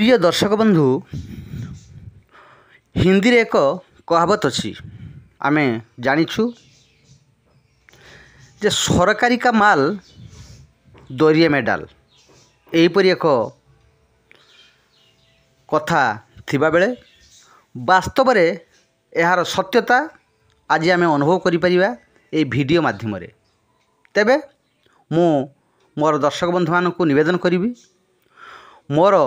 प्रिय दर्शक बंधु हिंदी रे एक कहावत अच्छी आमे जानिछु जे सरकारी का माल दरिया में डाल एहीपरि एक कथा थिबा बेले वास्तव रे एहार सत्यता आज आमे अनुभव करि परिबा ए वीडियो माध्यम रे। तेबे मु मोर दर्शक बंधु मानकु निवेदन करिवि मोर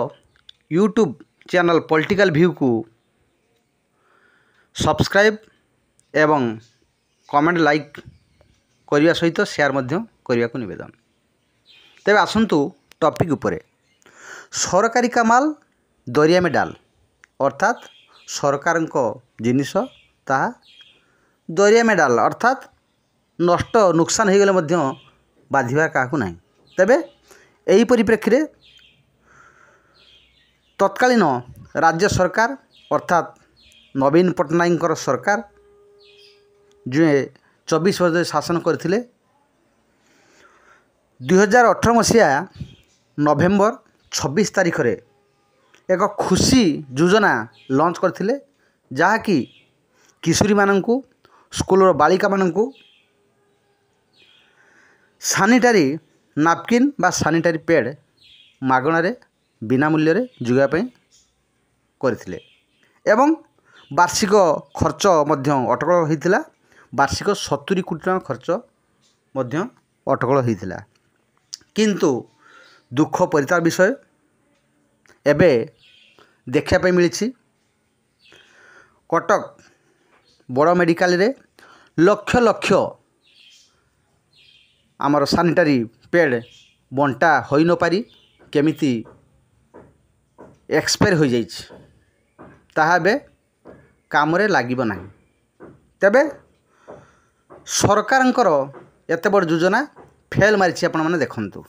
यूट्यूब चैनल पॉलिटिकल व्यू को सब्सक्राइब एवं कमेंट लाइक करने सहित शेयर करने को निवेदन। तेबे आसंतु टॉपिक उपरे सरकारी का माल दरिया में डाल अर्थात सरकार को जिनिस ताहा दरिया में डाल अर्थात नष्ट नुकसान हो गले बाधिबार काहाकू नाही। तेबे एही परिप्रेक्षी रे तत्कालीन राज्य सरकार अर्थात नवीन पट्टनायक सरकार जे 24 वर्ष शासन करथिले 2018 मसीहा नवेम्बर 26 तारीख रे एक खुशी योजना लॉन्च करथिले जहाँकि किशोरी माननकु स्कूल बालिका माननकु सैनिटरी नापकिन बा सैनिटरी पैड मागणारे बिना मूल्य रे जुगापे करथिले एवं वार्षिक खर्च मध्य अटकल होइथिला। वार्षिक 70 कोटी टका खर्च मध्य अटकल होइथिला। किंतु दुख परिताप विषय एबे देखा पे मिली कटक बड़ मेडिकल रे लक्ष लक्ष आमर सैनिटरी पैड बंटा होई न पारी केमिति एक्सपायर हो जाइछ ताहा बे काम रे लागिबो नाही। तबे सरकारंकर एते बड़ योजना फेल मारिछि आपण माने देखंतु।